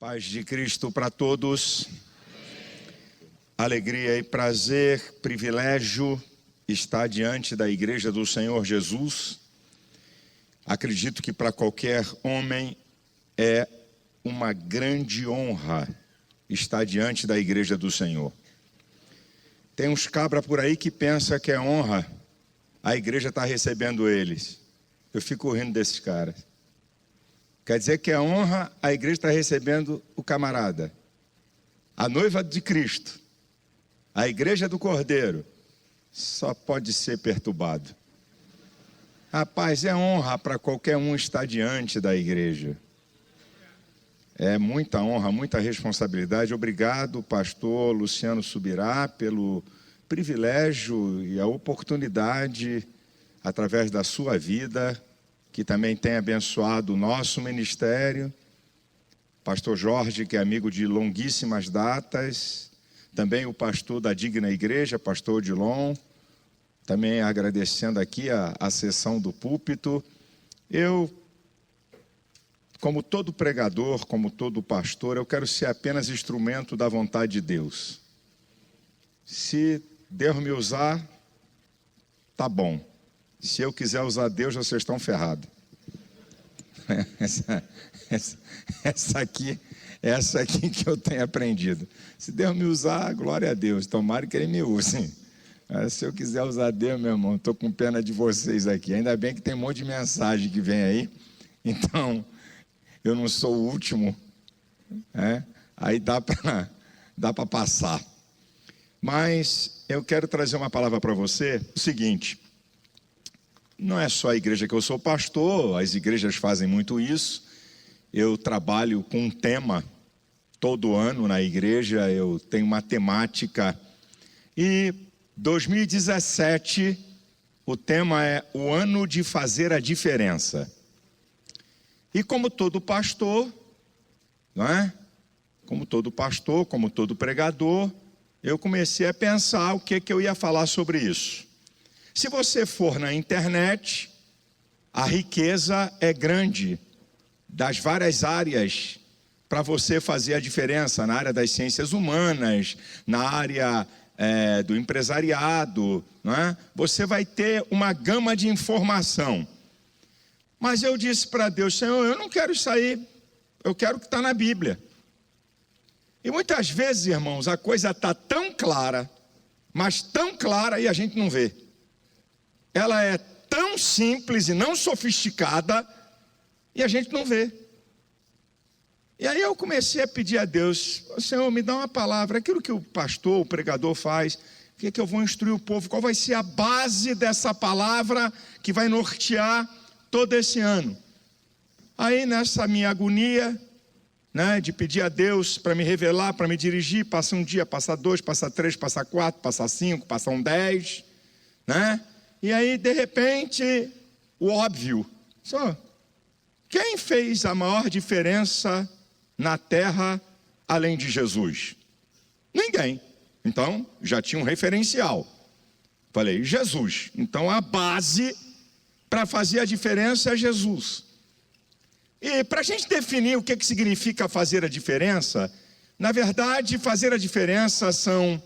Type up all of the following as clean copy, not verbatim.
Paz de Cristo para todos. Alegria e prazer, privilégio estar diante da Igreja do Senhor Jesus. Acredito que para qualquer homem é uma grande honra estar diante da Igreja do Senhor. Tem uns cabra por aí que pensa que é honra a igreja estar recebendo eles. Eu fico rindo desses caras. Quer dizer que é honra a igreja estar recebendo o camarada, a noiva de Cristo, a igreja do Cordeiro. Só pode ser perturbado. Rapaz, é honra para qualquer um estar diante da igreja. É muita honra, muita responsabilidade. Obrigado, pastor Luciano Subirá, pelo privilégio e a oportunidade, através da sua vida, que também tem abençoado o nosso ministério. Pastor Jorge, que é amigo de longuíssimas datas. Também o pastor da Digna Igreja, pastor Odilon. Também agradecendo aqui a sessão do púlpito. Eu, como todo pregador, como todo pastor, eu quero ser apenas instrumento da vontade de Deus. Se Deus me usar, tá bom. Se eu quiser usar Deus, vocês estão ferrados. Essa aqui que eu tenho aprendido. Se Deus me usar, glória a Deus. Tomara que Ele me use. Se eu quiser usar Deus, meu irmão, estou com pena de vocês aqui. Ainda bem que tem um monte de mensagem que vem aí. Então, eu não sou o último. Aí dá para passar. Mas eu quero trazer uma palavra para você. O seguinte, não é só a igreja que eu sou pastor, as igrejas fazem muito isso. Eu trabalho com um tema todo ano na igreja, eu tenho uma temática. E 2017, o tema é o ano de fazer a diferença. E como todo pastor, não é? Como todo pastor, como todo pregador, eu comecei a pensar o que eu ia falar sobre isso. Se você for na internet, a riqueza é grande das várias áreas para você fazer a diferença, na área das ciências humanas, na área do empresariado, não é? Você vai ter uma gama de informação. Mas eu disse para Deus, Senhor, eu não quero isso aí, eu quero o que está na Bíblia. E muitas vezes, irmãos, a coisa está tão clara, mas tão clara e a gente não vê. Ela é tão simples e não sofisticada e a gente não vê. E aí eu comecei a pedir a Deus, Senhor, me dá uma palavra, aquilo que o pastor, o pregador faz, o que eu vou instruir o povo, qual vai ser a base dessa palavra que vai nortear todo esse ano. Aí nessa minha agonia, né, de pedir a Deus para me revelar, para me dirigir, passa um dia, passa 2, passa 3, passa 4, passa 5, passa 10, né? E aí de repente, o óbvio, só, quem fez a maior diferença na terra além de Jesus? Ninguém. Então já tinha um referencial. Falei, Jesus. Então a base para fazer a diferença é Jesus. E para a gente definir o que significa fazer a diferença, na verdade, fazer a diferença são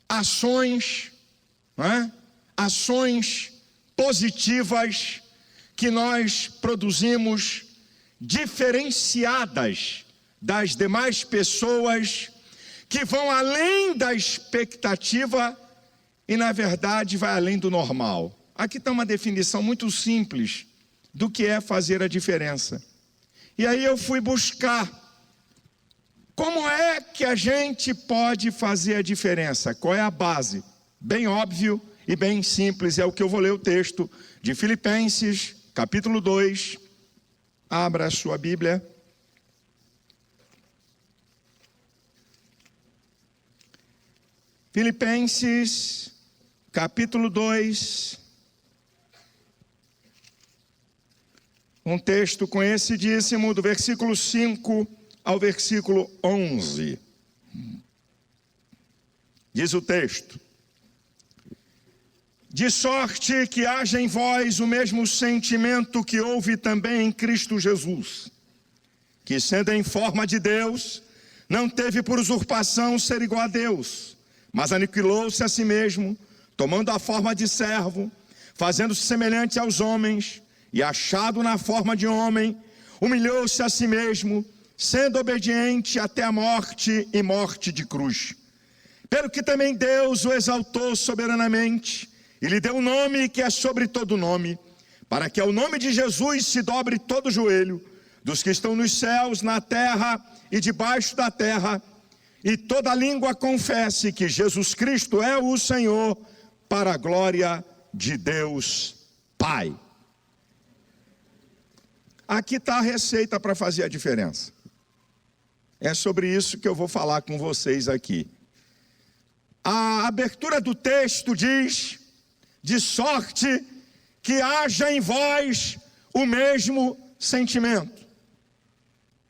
ações, não é? Ações positivas que nós produzimos, diferenciadas das demais pessoas, que vão além da expectativa e, na verdade, vai além do normal. Aqui está uma definição muito simples do que é fazer a diferença. E aí eu fui buscar como é que a gente pode fazer a diferença, qual é a base? Bem óbvio e bem simples, é o que eu vou ler o texto de Filipenses, capítulo 2, abra a sua Bíblia. Filipenses, capítulo 2, um texto conhecidíssimo do versículo 5 ao versículo 11. Diz o texto: de sorte que haja em vós o mesmo sentimento que houve também em Cristo Jesus, que sendo em forma de Deus, não teve por usurpação ser igual a Deus, mas aniquilou-se a si mesmo, tomando a forma de servo, fazendo-se semelhante aos homens, e achado na forma de homem, humilhou-se a si mesmo, sendo obediente até a morte e morte de cruz. Pelo que também Deus o exaltou soberanamente, e lhe deu um nome que é sobre todo nome, para que ao nome de Jesus se dobre todo o joelho, dos que estão nos céus, na terra e debaixo da terra, e toda língua confesse que Jesus Cristo é o Senhor, para a glória de Deus Pai. Aqui está a receita para fazer a diferença. É sobre isso que eu vou falar com vocês aqui. A abertura do texto diz: de sorte que haja em vós o mesmo sentimento.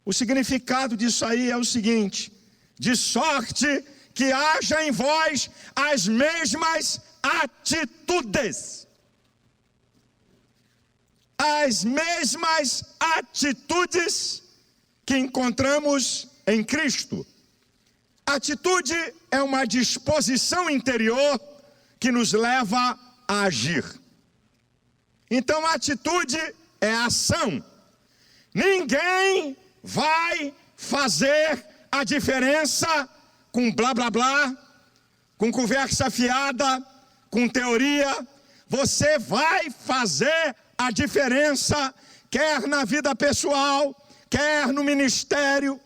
O significado disso aí é o seguinte: de sorte que haja em vós as mesmas atitudes. As mesmas atitudes que encontramos em Cristo. Atitude é uma disposição interior que nos leva a agir. Então, a atitude é a ação. Ninguém vai fazer a diferença com blá blá blá, com conversa fiada, com teoria. Você vai fazer a diferença, quer na vida pessoal, quer no ministério,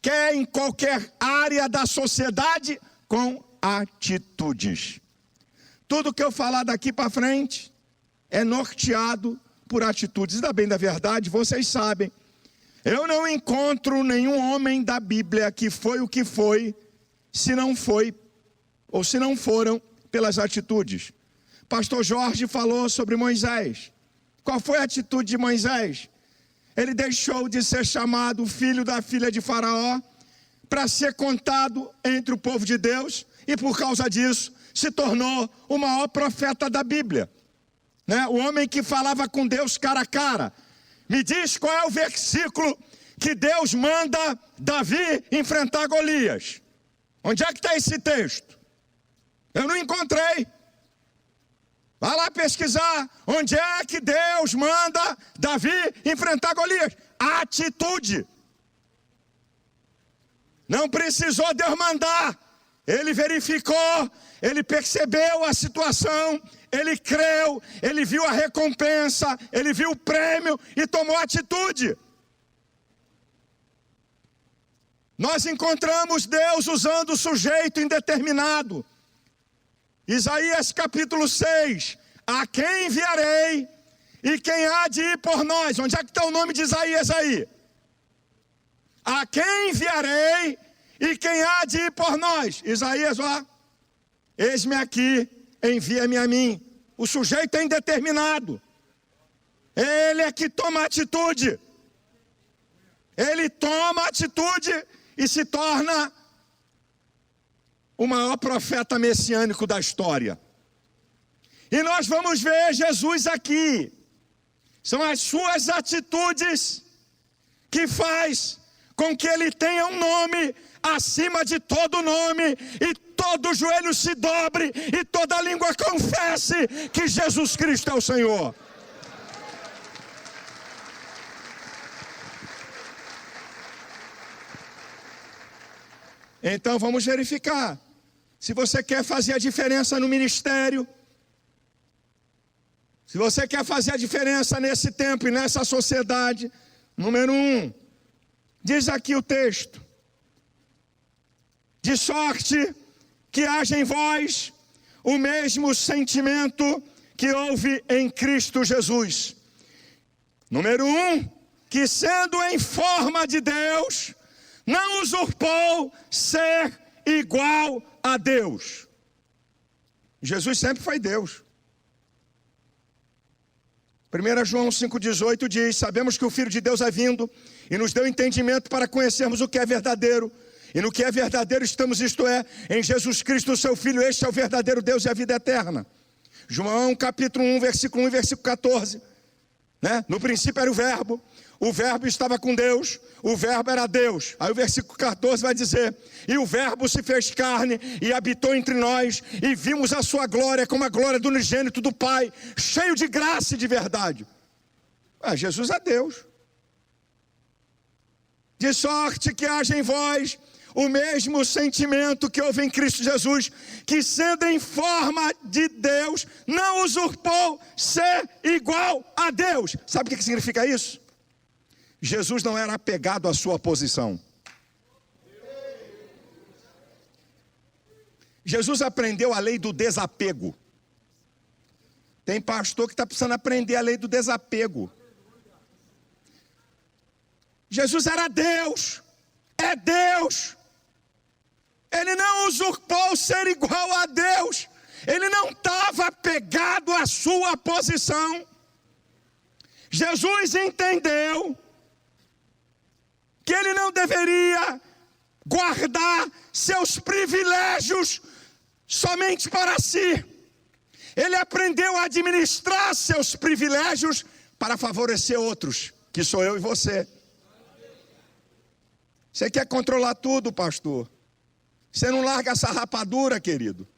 quer em qualquer área da sociedade, com atitudes. Tudo que eu falar daqui para frente é norteado por atitudes. Da bem da verdade, vocês sabem, eu não encontro nenhum homem da Bíblia que foi o que foi, se não foi, ou se não foram pelas atitudes. Pastor Jorge falou sobre Moisés. Qual foi a atitude de Moisés? Ele deixou de ser chamado filho da filha de Faraó para ser contado entre o povo de Deus, e por causa disso se tornou o maior profeta da Bíblia, né? O homem que falava com Deus cara a cara. Me diz qual é o versículo que Deus manda Davi enfrentar Golias. Onde é que está esse texto? Eu não encontrei. Vai lá pesquisar. Onde é que Deus manda Davi enfrentar Golias? Atitude. Não precisou Deus mandar. Ele verificou, ele percebeu a situação, ele creu, ele viu a recompensa, ele viu o prêmio e tomou atitude. Nós encontramos Deus usando o sujeito indeterminado. Isaías capítulo 6, a quem enviarei e quem há de ir por nós? Onde é que está o nome de Isaías aí? A quem enviarei e quem há de ir por nós? Isaías, ó, eis-me aqui, envia-me a mim. O sujeito é indeterminado. Ele é que toma atitude. Ele toma atitude e se torna o maior profeta messiânico da história. E nós vamos ver Jesus aqui. São as suas atitudes que faz com que ele tenha um nome acima de todo nome, e todo joelho se dobre, e toda língua confesse que Jesus Cristo é o Senhor. Então vamos verificar. Se você quer fazer a diferença no ministério, se você quer fazer a diferença nesse tempo e nessa sociedade, número 1, diz aqui o texto: de sorte que haja em vós o mesmo sentimento que houve em Cristo Jesus. Número 1, que sendo em forma de Deus, não usurpou ser igual a Deus. Jesus sempre foi Deus. 1 João 5,18 diz: sabemos que o Filho de Deus é vindo e nos deu entendimento para conhecermos o que é verdadeiro. E no que é verdadeiro estamos, isto é, em Jesus Cristo, o seu Filho. Este é o verdadeiro Deus e a vida eterna. João capítulo 1, versículo 1 e versículo 14. Né? No princípio era o verbo o verbo estava com Deus, o verbo era Deus. Aí o versículo 14 vai dizer: e o verbo se fez carne e habitou entre nós, e vimos a sua glória como a glória do unigênito do Pai, cheio de graça e de verdade. Jesus é Deus. De sorte que haja em vós o mesmo sentimento que houve em Cristo Jesus, que sendo em forma de Deus, não usurpou ser igual a Deus. Sabe o que significa isso? Jesus não era apegado à sua posição. Jesus aprendeu a lei do desapego. Tem pastor que está precisando aprender a lei do desapego. Jesus era Deus, é Deus. Ele não usurpou ser igual a Deus. Ele não estava apegado à sua posição. Jesus entendeu que ele não deveria guardar seus privilégios somente para si. Ele aprendeu a administrar seus privilégios para favorecer outros, que sou eu e você. Você quer controlar tudo, pastor? Você não larga essa rapadura, querido?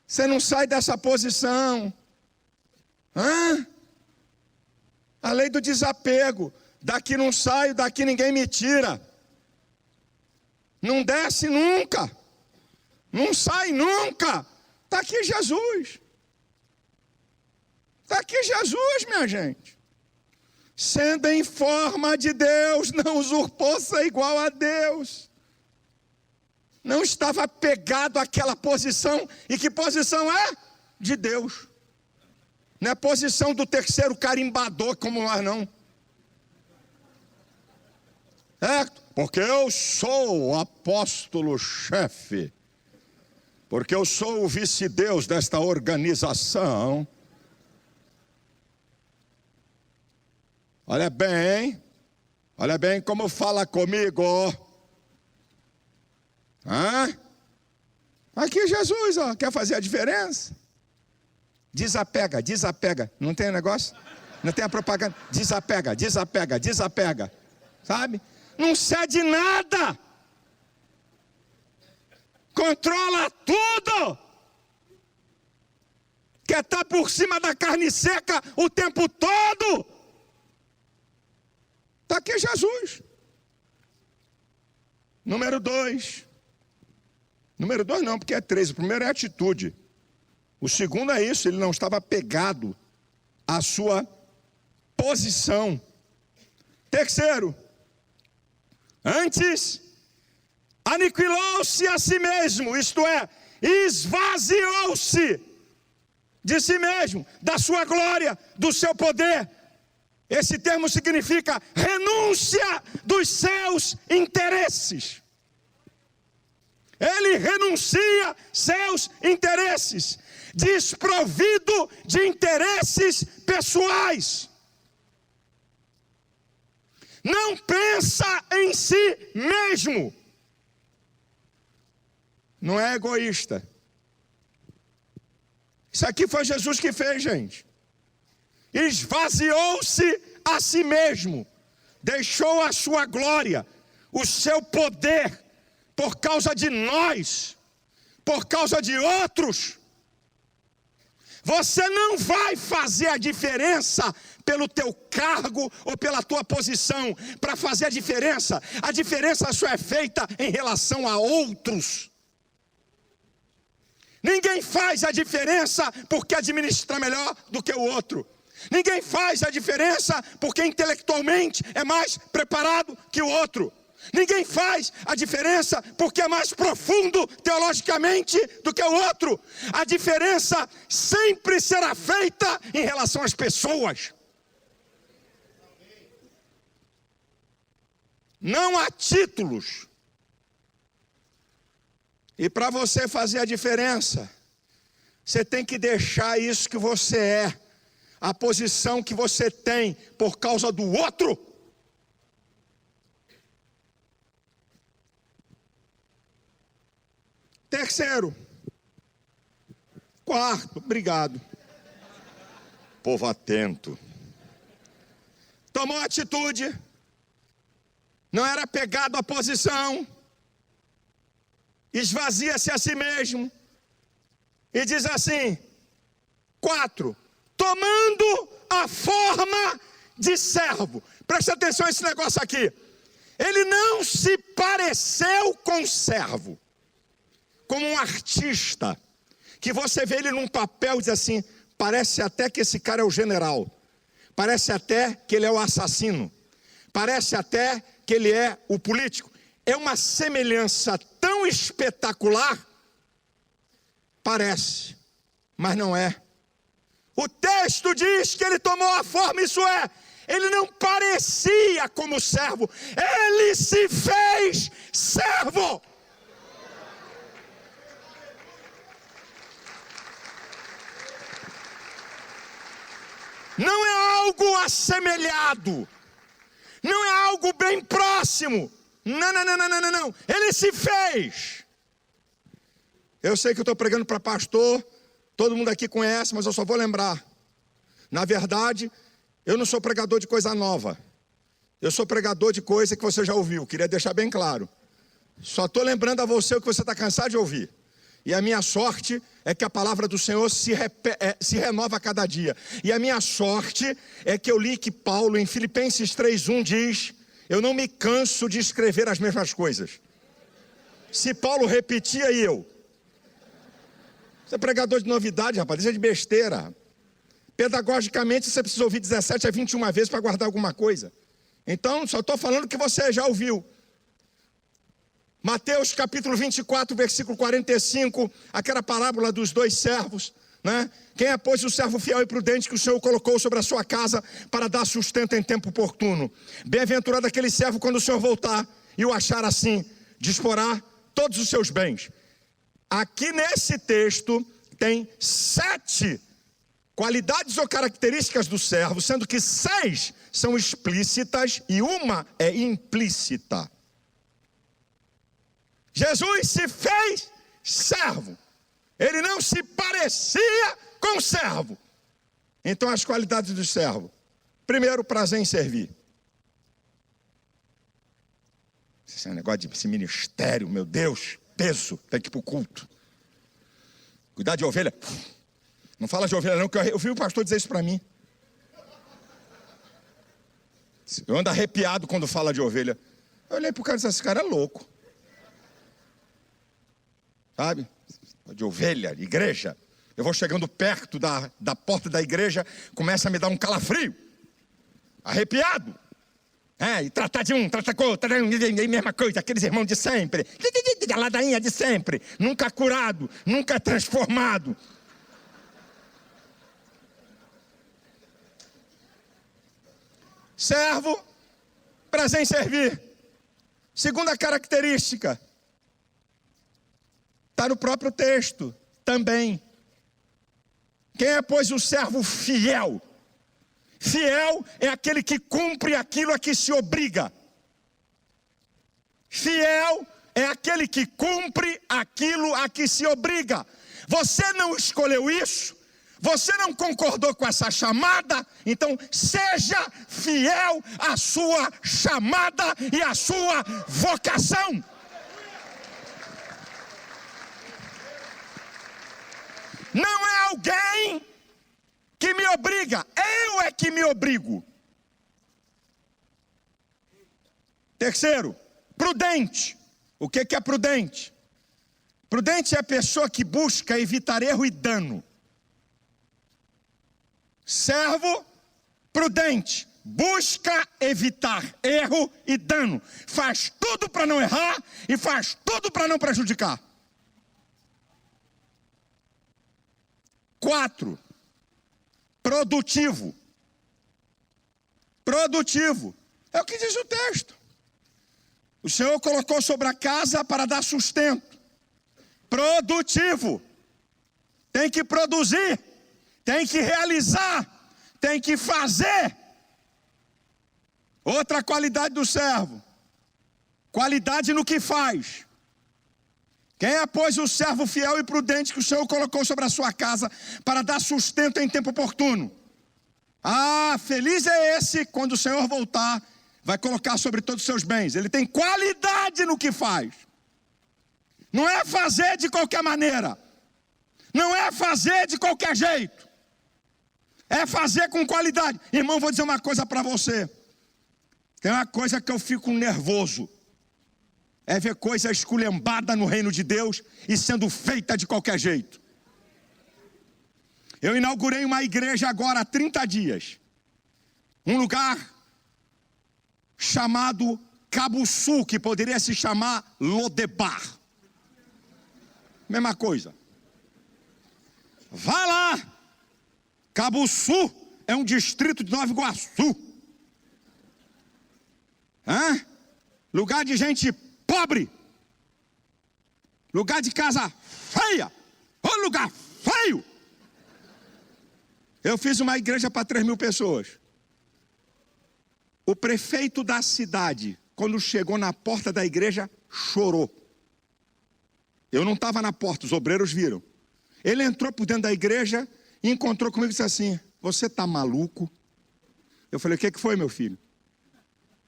Você não sai dessa posição? A lei do desapego. Daqui não saio, daqui ninguém me tira. Não desce nunca. Não sai nunca. Está aqui Jesus. Está aqui Jesus, minha gente. Sendo em forma de Deus, não usurpou ser igual a Deus. Não estava apegado àquela posição. E que posição é? De Deus. Não é posição do terceiro carimbador como nós não. Porque eu sou o apóstolo-chefe. Porque eu sou o vice-deus desta organização. Olha bem como fala comigo. Aqui Jesus, quer fazer a diferença? Desapega. Não tem negócio? Não tem a propaganda? Desapega. Sabe? Não cede nada. Controla tudo. Quer estar por cima da carne seca o tempo todo. Está aqui Jesus. Número 2. Número 2 não, porque é 3. O primeiro é atitude. O segundo é isso, ele não estava apegado à sua posição. Terceiro, antes aniquilou-se a si mesmo, isto é, esvaziou-se de si mesmo, da sua glória, do seu poder. Esse termo significa renúncia dos seus interesses. Ele renuncia seus interesses, desprovido de interesses pessoais. Não pensa em si mesmo. Não é egoísta. Isso aqui foi Jesus que fez, gente. Esvaziou-se a si mesmo, deixou a sua glória, o seu poder, por causa de nós, por causa de outros. Você não vai fazer a diferença pelo teu cargo ou pela tua posição. Para fazer a diferença só é feita em relação a outros. Ninguém faz a diferença porque administra melhor do que o outro. Ninguém faz a diferença porque intelectualmente é mais preparado que o outro. Ninguém faz a diferença porque é mais profundo teologicamente do que o outro. A diferença sempre será feita em relação às pessoas. Não há títulos. E para você fazer a diferença, você tem que deixar isso que você é, a posição que você tem por causa do outro. Terceiro. Quarto, obrigado. Povo atento. tomou atitude, não era apegado à posição, esvazia-se a si mesmo, e diz assim, 4, tomando a forma de servo. Presta atenção a esse negócio aqui. Ele não se pareceu com servo, como um artista, que você vê ele num papel e diz assim, parece até que esse cara é o general, parece até que ele é o assassino, parece até que ele é o político. É uma semelhança tão espetacular, parece, mas não é. O texto diz que ele tomou a forma, isso é, ele não parecia como servo, ele se fez servo. Não é algo assemelhado, não é algo bem próximo, não, ele se fez. Eu sei que eu estou pregando para pastor, todo mundo aqui conhece, mas eu só vou lembrar. Na verdade, eu não sou pregador de coisa nova, eu sou pregador de coisa que você já ouviu, queria deixar bem claro. Só estou lembrando a você o que você está cansado de ouvir. E a minha sorte é que a palavra do Senhor se renova a cada dia. E a minha sorte é que eu li que Paulo, em Filipenses 3:1, diz, eu não me canso de escrever as mesmas coisas. Se Paulo repetia, e eu? Você é pregador de novidade, rapaz, deixa de besteira. Pedagogicamente, você precisa ouvir 17 a 21 vezes para guardar alguma coisa. Então, só estou falando que você já ouviu. Mateus capítulo 24, versículo 45, aquela parábola dos 2 servos, né? Quem é, pois, o servo fiel e prudente que o Senhor colocou sobre a sua casa para dar sustento em tempo oportuno? Bem-aventurado aquele servo quando o Senhor voltar e o achar assim, disporá todos os seus bens. Aqui nesse texto tem 7 qualidades ou características do servo, sendo que 6 são explícitas e uma é implícita. Jesus se fez servo, ele não se parecia com servo. Então as qualidades do servo: primeiro, prazer em servir. Esse negócio desse ministério, meu Deus, peso, tem que ir para o culto. Cuidar de ovelha, não fala de ovelha não, que eu vi o pastor dizer isso para mim. Eu ando arrepiado quando fala de ovelha. Eu olhei para o cara e disse, esse cara é louco. Sabe, de ovelha, igreja. Eu vou chegando perto da porta da igreja, começa a me dar um calafrio, arrepiado. E tratar de um, tratar com outro, a mesma coisa, aqueles irmãos de sempre, a ladainha de sempre, nunca curado, nunca transformado. Servo, prazer em servir. Segunda característica, está no próprio texto também. Quem é, pois, o servo fiel? Fiel é aquele que cumpre aquilo a que se obriga. Fiel é aquele que cumpre aquilo a que se obriga. Você não escolheu isso, você não concordou com essa chamada, então seja fiel à sua chamada e à sua vocação. Não é alguém que me obriga, eu é que me obrigo. Terceiro, prudente. O que é prudente? Prudente é a pessoa que busca evitar erro e dano. Servo, prudente, busca evitar erro e dano. Faz tudo para não errar e faz tudo para não prejudicar. 4, produtivo. Produtivo. É o que diz o texto. O Senhor colocou sobre a casa para dar sustento. Produtivo. Tem que produzir. Tem que realizar. Tem que fazer. Outra qualidade do servo. Qualidade no que faz. Quem é, pois, o servo fiel e prudente que o Senhor colocou sobre a sua casa para dar sustento em tempo oportuno? Ah, feliz é esse quando o Senhor voltar, vai colocar sobre todos os seus bens. Ele tem qualidade no que faz. Não é fazer de qualquer maneira. Não é fazer de qualquer jeito. É fazer com qualidade. Irmão, vou dizer uma coisa para você. Tem uma coisa que eu fico nervoso. É ver coisa esculhambada no reino de Deus e sendo feita de qualquer jeito. Eu inaugurei uma igreja agora há 30 dias. Um lugar chamado Cabo Sul, que poderia se chamar Lodebar. Mesma coisa. Vá lá. Cabo Sul é um distrito de Nova Iguaçu. Lugar de gente pobre. Lugar de casa feia. Ô lugar feio. Eu fiz uma igreja para 3.000 pessoas. O prefeito da cidade, quando chegou na porta da igreja, chorou. Eu não estava na porta, os obreiros viram. Ele entrou por dentro da igreja e encontrou comigo e disse assim: você está maluco? Eu falei: o que foi, meu filho?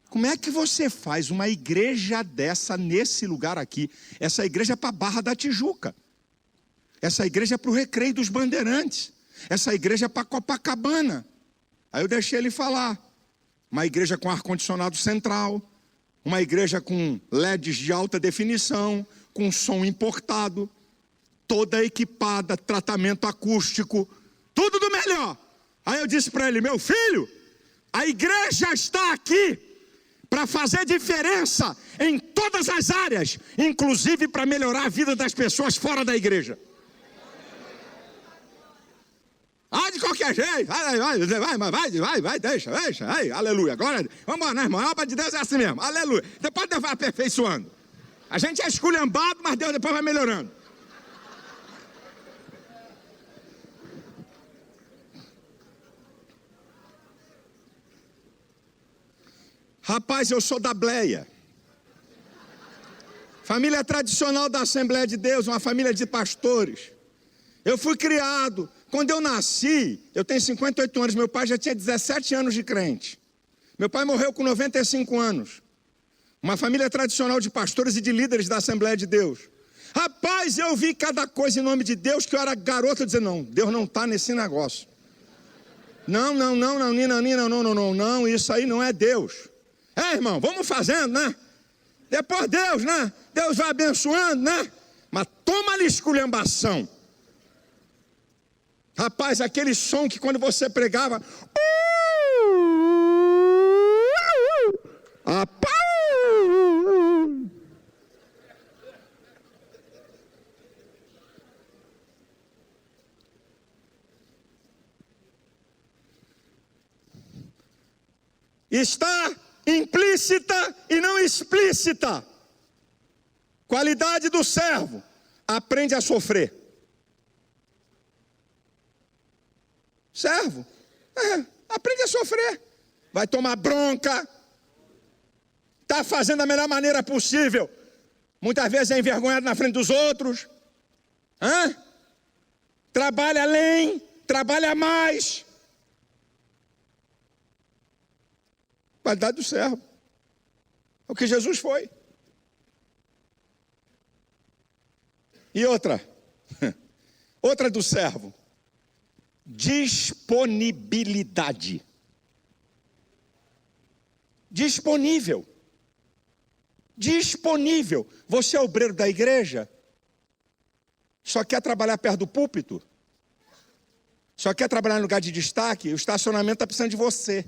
Como é que você faz uma igreja dessa nesse lugar aqui? Essa igreja é para Barra da Tijuca. Essa igreja é para o Recreio dos Bandeirantes. Essa igreja é para Copacabana. Aí eu deixei ele falar. Uma igreja com ar-condicionado central. Uma igreja com LEDs de alta definição. Com som importado. Toda equipada, tratamento acústico. Tudo do melhor. Aí eu disse para ele: meu filho, a igreja está aqui para fazer diferença em todas as áreas, inclusive para melhorar a vida das pessoas fora da igreja. De qualquer jeito, vai, deixa, aí, aleluia, glória a Deus. Vamos embora, né, irmão? A obra de Deus é assim mesmo, aleluia. Depois Deus vai aperfeiçoando. A gente é esculhambado, mas Deus depois vai melhorando. Rapaz, eu sou da Bleia. Família tradicional da Assembleia de Deus, uma família de pastores. Eu fui criado. Quando eu nasci, eu tenho 58 anos, meu pai já tinha 17 anos de crente. Meu pai morreu com 95 anos. Uma família tradicional de pastores e de líderes da Assembleia de Deus. Rapaz, eu vi cada coisa em nome de Deus que eu era garoto, eu dizia: não, Deus não está nesse negócio. Não, isso aí não é Deus. Irmão, vamos fazendo, né? Depois Deus, né? Deus vai abençoando, né? Mas toma-lhe esculhambação. Rapaz, aquele som que quando você pregava... Está implícita e não explícita. Qualidade do servo: aprende a sofrer. Servo, aprende a sofrer. Vai tomar bronca. Está fazendo da melhor maneira possível. Muitas vezes é envergonhado na frente dos outros. Trabalha além, trabalha mais. Qualidade do servo. É o que Jesus foi. E outra do servo: disponibilidade. Disponível. Você é obreiro da igreja? Só quer trabalhar perto do púlpito? Só quer trabalhar em lugar de destaque? O estacionamento está precisando de você.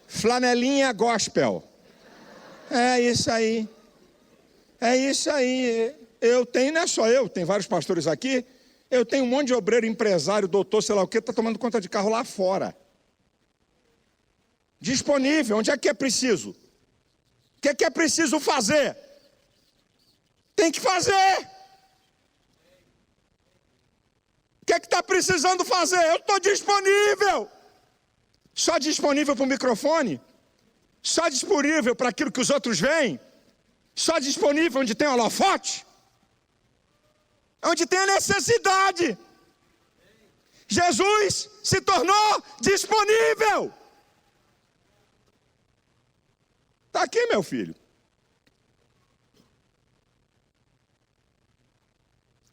Flanelinha gospel. É isso aí. Eu tenho, não é só eu, tem vários pastores aqui. Eu tenho um monte de obreiro, empresário, doutor, sei lá o que, está tomando conta de carro lá fora. Disponível, onde é que é preciso? O que é preciso fazer? Tem que fazer. O que está precisando fazer? Eu estou disponível. Só disponível para o microfone? Só disponível para aquilo que os outros veem? Só disponível onde tem holofote? Onde tem a necessidade. Jesus se tornou disponível. Está aqui, meu filho.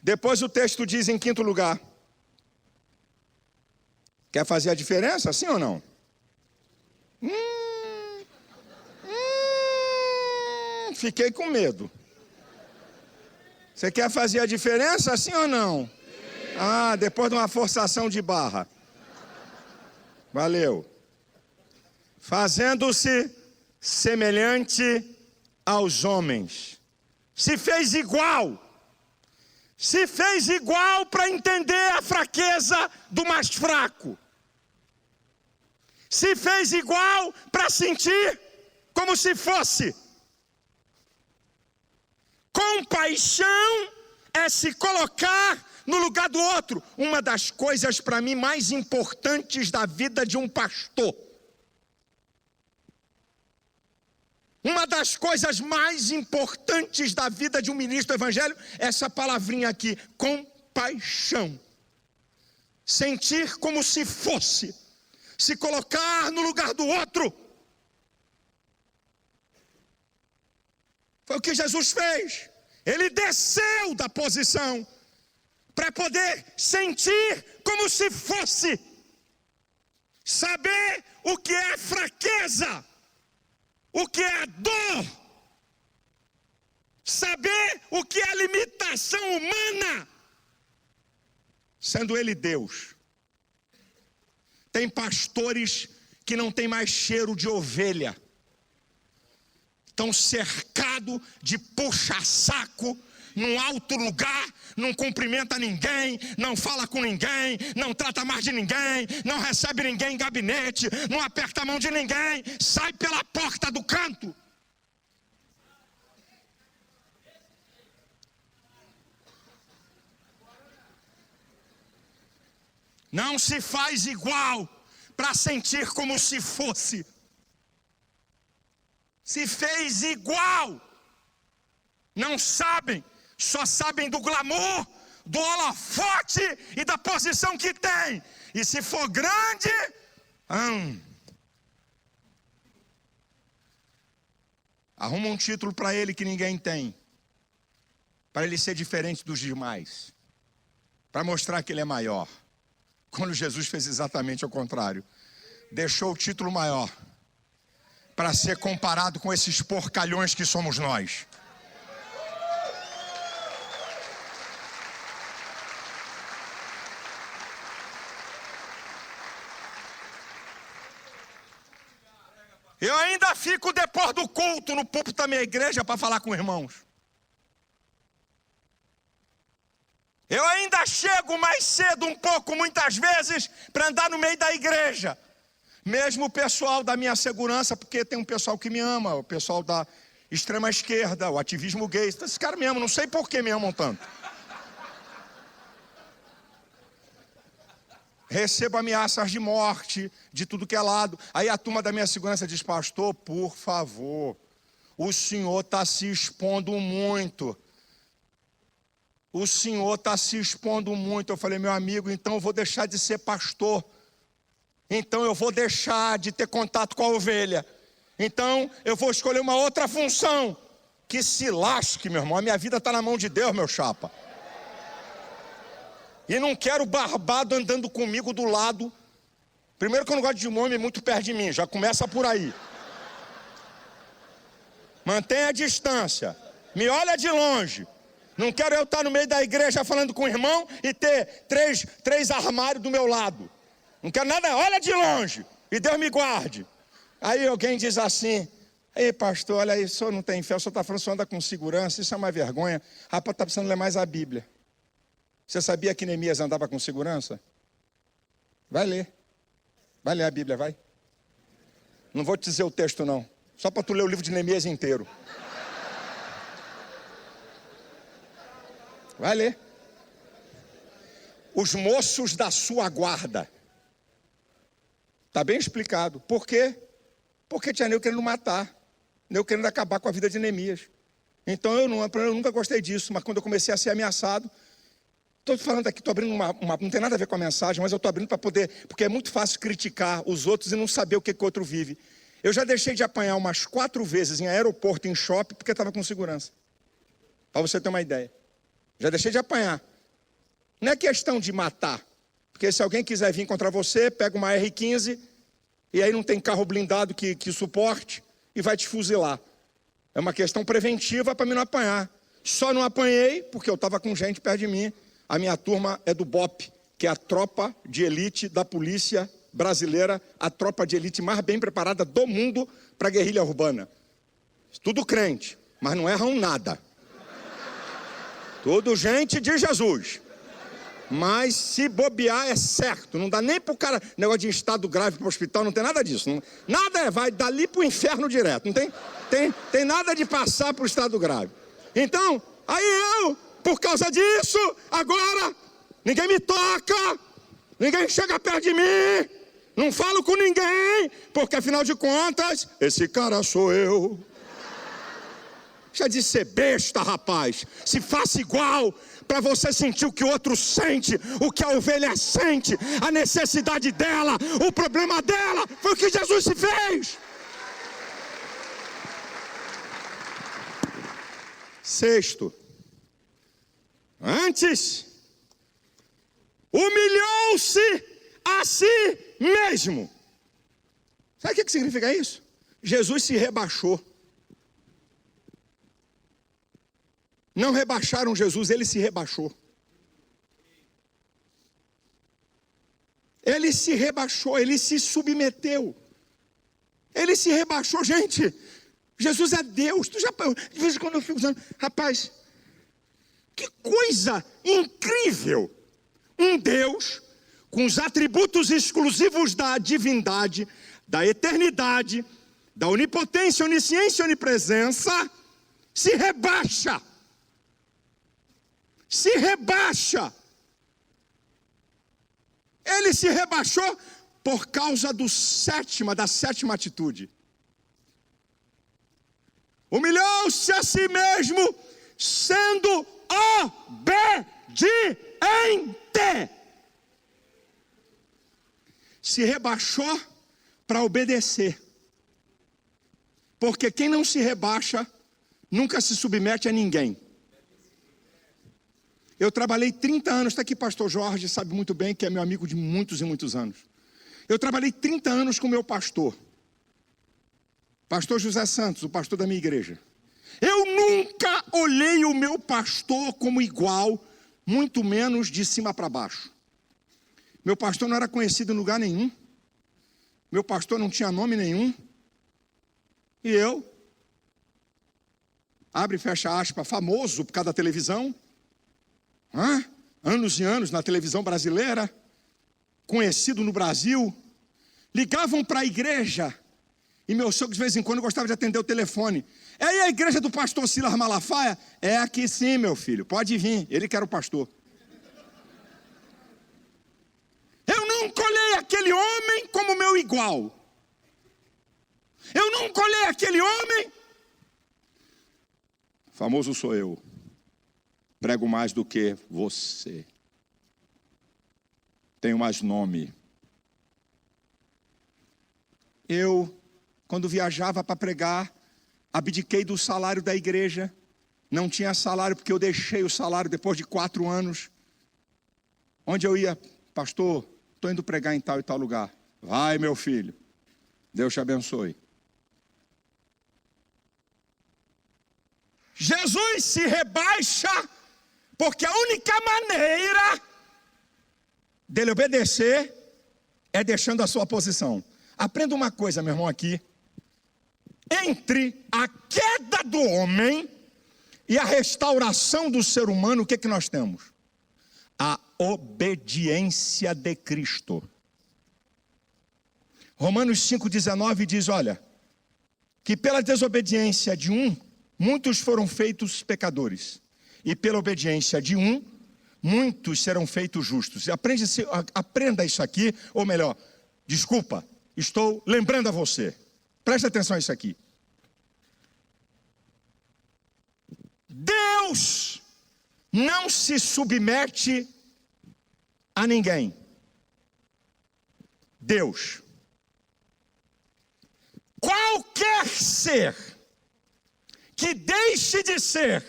Depois o texto diz em quinto lugar. Quer fazer a diferença, sim ou não? Fiquei com medo. Você quer fazer a diferença, sim ou não? Ah, depois de uma forçação de barra. Valeu. Fazendo-se semelhante aos homens. Se fez igual. Se fez igual para entender a fraqueza do mais fraco. Se fez igual para sentir como se fosse. Compaixão é se colocar no lugar do outro. Uma das coisas para mim mais importantes da vida de um pastor. Uma das coisas mais importantes da vida de um ministro do evangelho, essa palavrinha aqui, compaixão. Sentir como se fosse, se colocar no lugar do outro. Foi o que Jesus fez. Ele desceu da posição para poder sentir como se fosse, saber o que é fraqueza, o que é dor, saber o que é limitação humana, sendo Ele Deus. Tem pastores que não têm mais cheiro de ovelha, estão cercados de puxa-saco, num alto lugar, não cumprimenta ninguém, não fala com ninguém, não trata mais de ninguém, não recebe ninguém em gabinete, não aperta a mão de ninguém, sai pela porta do canto. Não se faz igual para sentir como se fosse. Se fez igual. Não sabem, só sabem do glamour, do holofote e da posição que tem. E se for grande, arruma um título para ele que ninguém tem. Para ele ser diferente dos demais. Para mostrar que ele é maior. Quando Jesus fez exatamente o contrário. Deixou o título maior. Para ser comparado com esses porcalhões que somos nós. Eu ainda fico depois do culto no púlpito da minha igreja para falar com irmãos. Eu ainda chego mais cedo um pouco, muitas vezes, para andar no meio da igreja. Mesmo o pessoal da minha segurança, porque tem um pessoal que me ama, o pessoal da extrema esquerda, o ativismo gay, esses caras me amam, não sei por que me amam tanto. Recebo ameaças de morte, de tudo que é lado. Aí a turma da minha segurança diz, pastor, por favor, o senhor está se expondo muito. O senhor está se expondo muito. Eu falei, meu amigo, então eu vou deixar de ser pastor. Então eu vou deixar de ter contato com a ovelha. Então eu vou escolher uma outra função. Que se lasque, meu irmão. A minha vida está na mão de Deus, meu chapa. E não quero barbado andando comigo do lado. Primeiro que eu não gosto de um homem muito perto de mim. Já começa por aí. Mantenha a distância. Me olha de longe. Não quero eu estar no meio da igreja falando com o irmão e ter três armários do meu lado. Não quero nada, olha de longe. E Deus me guarde. Aí alguém diz assim, ei pastor, olha aí, o senhor não tem fé, o senhor está falando, o senhor anda com segurança, isso é uma vergonha. Rapaz, está precisando ler mais a Bíblia. Você sabia que Neemias andava com segurança? Vai ler. Vai ler a Bíblia, vai. Não vou te dizer o texto não. Só para tu ler o livro de Neemias inteiro. Vai ler. Os moços da sua guarda. Está bem explicado. Por quê? Porque tinha Neu querendo matar. Neu querendo acabar com a vida de Neemias. Então eu nunca gostei disso. Mas quando eu comecei a ser ameaçado, Estou falando aqui, estou abrindo não tem nada a ver com a mensagem, mas eu estou abrindo para poder, porque é muito fácil criticar os outros e não saber o que o outro vive. Eu já deixei de apanhar umas 4 vezes em aeroporto, em shopping, porque estava com segurança. Para você ter uma ideia. Já deixei de apanhar. Não é questão de matar, porque se alguém quiser vir contra você, pega uma R15, e aí não tem carro blindado que suporte, e vai te fuzilar. É uma questão preventiva para mim não apanhar. Só não apanhei porque eu estava com gente perto de mim. A minha turma é do BOP, que é a tropa de elite da polícia brasileira, a tropa de elite mais bem preparada do mundo para a guerrilha urbana. Tudo crente, mas não erram nada. Tudo gente de Jesus. Mas se bobear é certo, não dá nem pro cara, negócio de estado grave pro hospital, não tem nada disso. Nada vai dali pro inferno direto, não tem nada de passar pro estado grave. Então, aí eu, por causa disso, agora, ninguém me toca, ninguém chega perto de mim, não falo com ninguém, porque afinal de contas, esse cara sou eu. Deixa de ser besta, rapaz, se faça igual, para você sentir o que o outro sente, o que a ovelha sente, a necessidade dela, o problema dela, foi o que Jesus se fez. Sexto, antes, humilhou-se a si mesmo. Sabe o que significa isso? Jesus se rebaixou. Não rebaixaram Jesus, ele se rebaixou. Ele se rebaixou, ele se submeteu. Ele se rebaixou, gente. Jesus é Deus. De vez em quando eu fico dizendo, rapaz, que coisa incrível. Um Deus com os atributos exclusivos da divindade, da eternidade, da onipotência, onisciência e onipresença, se rebaixa. Se rebaixa. Ele se rebaixou por causa da sétima atitude. Humilhou-se a si mesmo, sendo obediente. Se rebaixou para obedecer. Porque quem não se rebaixa, nunca se submete a ninguém. Eu trabalhei 30 anos, está aqui pastor Jorge, sabe muito bem que é meu amigo de muitos e muitos anos. Eu trabalhei 30 anos com o meu pastor. Pastor José Santos, o pastor da minha igreja. Eu nunca olhei o meu pastor como igual, muito menos de cima para baixo. Meu pastor não era conhecido em lugar nenhum. Meu pastor não tinha nome nenhum. E eu, abre e fecha aspas, famoso por causa da televisão. Anos e anos na televisão brasileira, conhecido no Brasil. Ligavam para a igreja. E meu sogro de vez em quando gostava de atender o telefone. É aí a igreja do pastor Silas Malafaia? É aqui sim, meu filho, pode vir, ele que era o pastor. Eu nunca olhei aquele homem como meu igual. Eu nunca olhei aquele homem. Famoso sou eu. Prego mais do que você. Tenho mais nome. Eu, quando viajava para pregar, abdiquei do salário da igreja. Não tinha salário porque eu deixei o salário depois de 4 anos. Onde eu ia, pastor, estou indo pregar em tal e tal lugar. Vai, meu filho. Deus te abençoe. Jesus se rebaixa, porque a única maneira dele obedecer é deixando a sua posição. Aprenda uma coisa, meu irmão, aqui. Entre a queda do homem e a restauração do ser humano, o que nós temos? A obediência de Cristo. Romanos 5,19 diz, olha, que pela desobediência de um, muitos foram feitos pecadores. E pela obediência de um, muitos serão feitos justos. Aprenda isso aqui, ou melhor, desculpa, estou lembrando a você. Preste atenção a isso aqui. Deus não se submete a ninguém. Deus. Qualquer ser que deixe de ser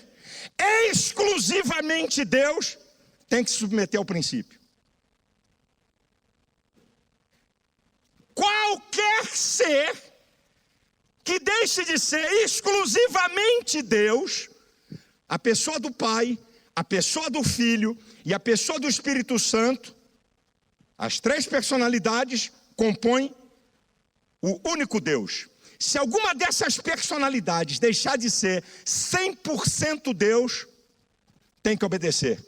exclusivamente Deus, tem que se submeter ao princípio. Qualquer ser que deixe de ser exclusivamente Deus, a pessoa do Pai, a pessoa do Filho e a pessoa do Espírito Santo, as três personalidades compõem o único Deus. Se alguma dessas personalidades deixar de ser 100% Deus, tem que obedecer.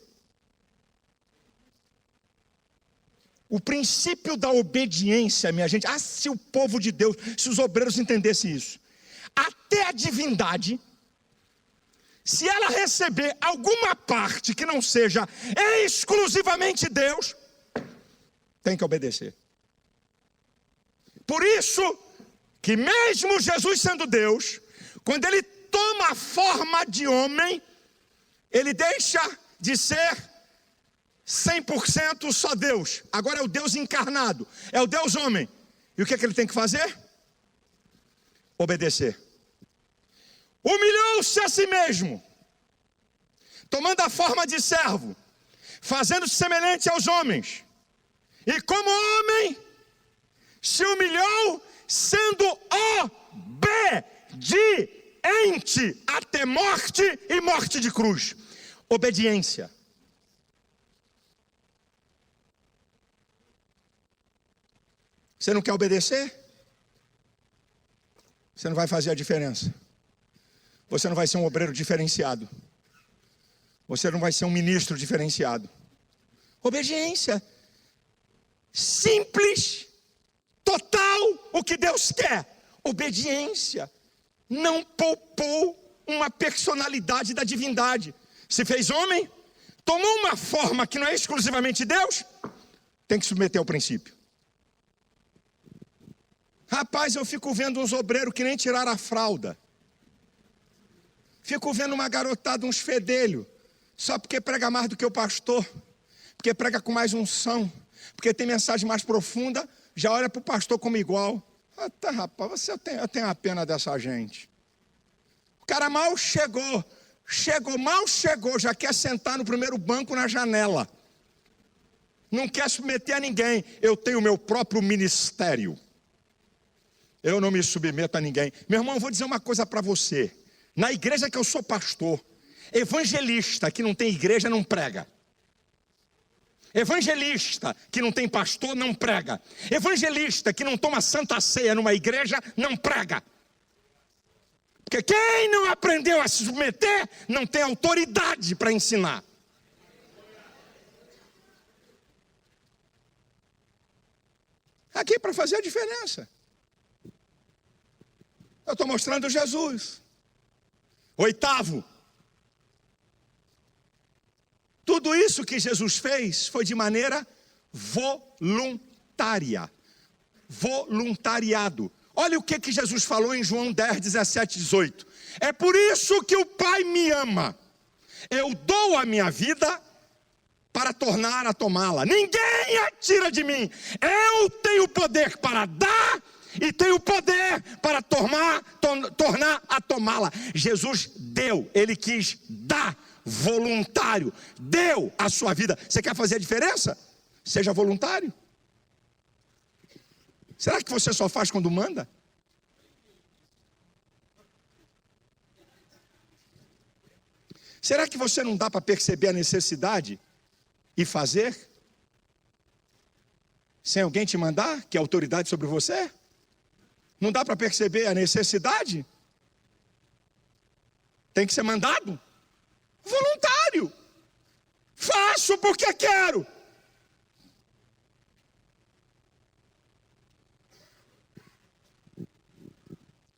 O princípio da obediência, minha gente, se o povo de Deus, se os obreiros entendessem isso, até a divindade, se ela receber alguma parte que não seja exclusivamente Deus, tem que obedecer. Por isso que mesmo Jesus sendo Deus, quando ele toma a forma de homem, ele deixa de ser 100% só Deus. Agora é o Deus encarnado, é o Deus homem. E o que ele tem que fazer? Obedecer. Humilhou-se a si mesmo, tomando a forma de servo, fazendo-se semelhante aos homens. E como homem, se humilhou, sendo obediente até morte e morte de cruz. Obediência. Você não quer obedecer? Você não vai fazer a diferença. Você não vai ser um obreiro diferenciado. Você não vai ser um ministro diferenciado. Obediência. Simples, total, o que Deus quer. Obediência. Não poupou uma personalidade da divindade. Se fez homem, tomou uma forma que não é exclusivamente Deus, tem que submeter ao princípio. Rapaz, eu fico vendo uns obreiros que nem tiraram a fralda. Fico vendo uma garotada, uns fedelhos, só porque prega mais do que o pastor, porque prega com mais unção, porque tem mensagem mais profunda, já olha para o pastor como igual. Tá, rapaz, eu tenho a pena dessa gente. O cara mal chegou, já quer sentar no primeiro banco na janela. Não quer submeter a ninguém. Eu tenho o meu próprio ministério. Eu não me submeto a ninguém. Meu irmão, eu vou dizer uma coisa para você. Na igreja que eu sou pastor, evangelista que não tem igreja não prega. Evangelista que não tem pastor não prega. Evangelista que não toma santa ceia numa igreja não prega. Porque quem não aprendeu a se submeter não tem autoridade para ensinar. Aqui para fazer a diferença. Eu estou mostrando Jesus. Oitavo. Tudo isso que Jesus fez foi de maneira voluntária. Voluntariado. Olha o que Jesus falou em João 10, 17, 18. É por isso que o Pai me ama. Eu dou a minha vida para tornar a tomá-la. Ninguém a tira de mim. Eu tenho poder para dar e tenho poder para tornar a tomá-la. Jesus deu, ele quis dar, voluntário, deu a sua vida. Você quer fazer a diferença? Seja voluntário. Será que você só faz quando manda? Será que você não dá para perceber a necessidade e fazer? Sem alguém te mandar, que é autoridade sobre você? Não dá para perceber a necessidade? Tem que ser mandado? Voluntário. Faço porque quero.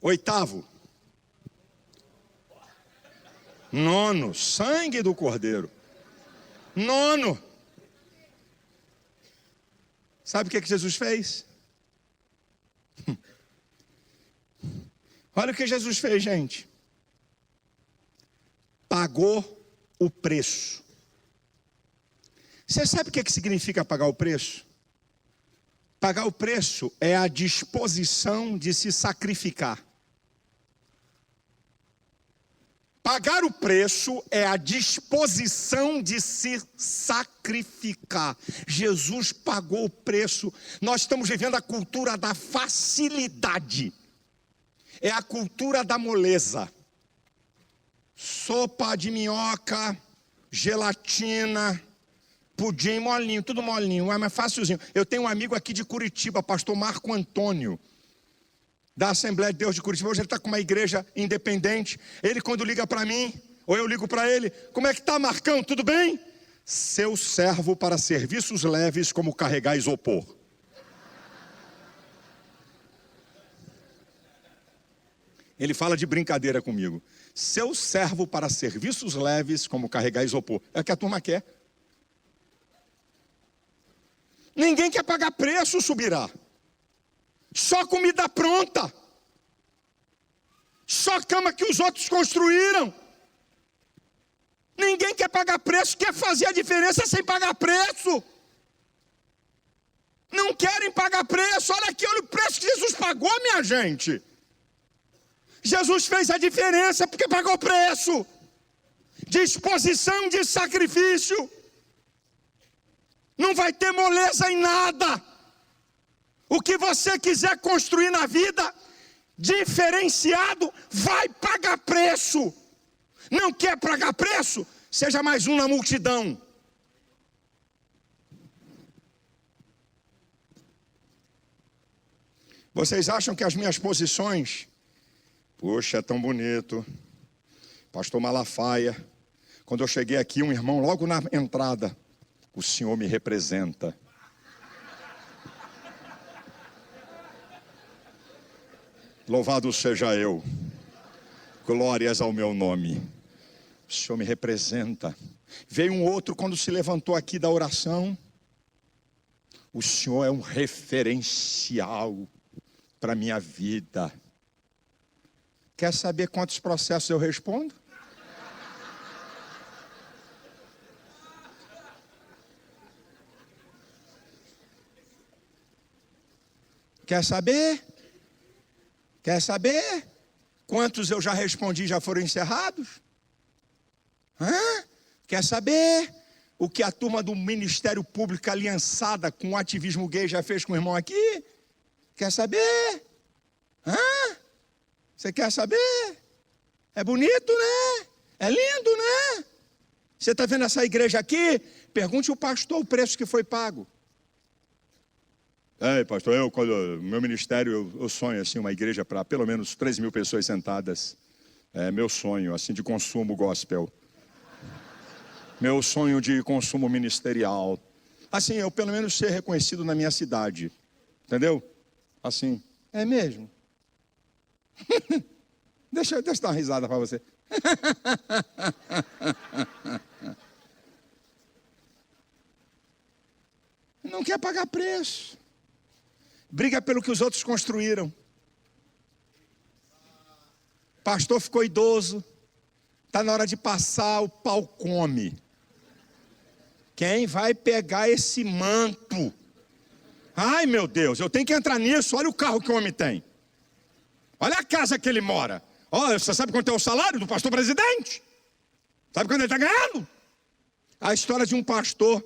Oitavo. Nono, sangue do Cordeiro. Nono. Sabe o que Jesus fez? Olha o que Jesus fez, gente. Pagou o preço. Você sabe o que significa pagar o preço? Pagar o preço é a disposição de se sacrificar. Pagar o preço é a disposição de se sacrificar. Jesus pagou o preço. Nós estamos vivendo a cultura da facilidade. É a cultura da moleza. Sopa de minhoca, gelatina, pudim molinho, tudo molinho, é mais facilzinho. Eu tenho um amigo aqui de Curitiba, pastor Marco Antônio, da Assembleia de Deus de Curitiba. Hoje ele está com uma igreja independente. Ele, quando liga para mim, ou eu ligo para ele, como é que está, Marcão, tudo bem? Seu servo para serviços leves, como carregar isopor. Ele fala de brincadeira comigo. Seu servo para serviços leves, como carregar isopor. É o que a turma quer. Ninguém quer pagar preço, Subirá. Só comida pronta. Só cama que os outros construíram. Ninguém quer pagar preço, quer fazer a diferença sem pagar preço. Não querem pagar preço. Olha aqui, olha o preço que Jesus pagou, minha gente. Jesus fez a diferença porque pagou o preço. Disposição de sacrifício. Não vai ter moleza em nada. O que você quiser construir na vida, diferenciado, vai pagar preço. Não quer pagar preço? Seja mais um na multidão. Vocês acham que as minhas posições, poxa, é tão bonito, pastor Malafaia, quando eu cheguei aqui, um irmão logo na entrada, o Senhor me representa. Louvado seja eu, glórias ao meu nome. O Senhor me representa. Veio um outro quando se levantou aqui da oração. O Senhor é um referencial para a minha vida. Quer saber quantos processos eu respondo? Quer saber? Quer saber? Quantos eu já respondi já foram encerrados? Quer saber? O que a turma do Ministério Público aliançada com o ativismo gay já fez com o irmão aqui? Quer saber? Você quer saber? É bonito, né? É lindo, né? Você está vendo essa igreja aqui? Pergunte ao pastor o preço que foi pago. Pastor, quando meu ministério, eu sonho assim, uma igreja para pelo menos 3.000 pessoas sentadas. É meu sonho, assim, de consumo gospel. Meu sonho de consumo ministerial. Assim, eu pelo menos ser reconhecido na minha cidade. Entendeu? Assim, é mesmo? Deixa eu dar uma risada para você. Não quer pagar preço. Briga pelo que os outros construíram. Pastor ficou idoso. Está na hora de passar, o pau come. Quem vai pegar esse manto? Ai, meu Deus, eu tenho que entrar nisso. Olha o carro que o homem tem. Olha a casa que ele mora. Olha, você sabe quanto é o salário do pastor presidente? Sabe quanto ele está ganhando? A história de um pastor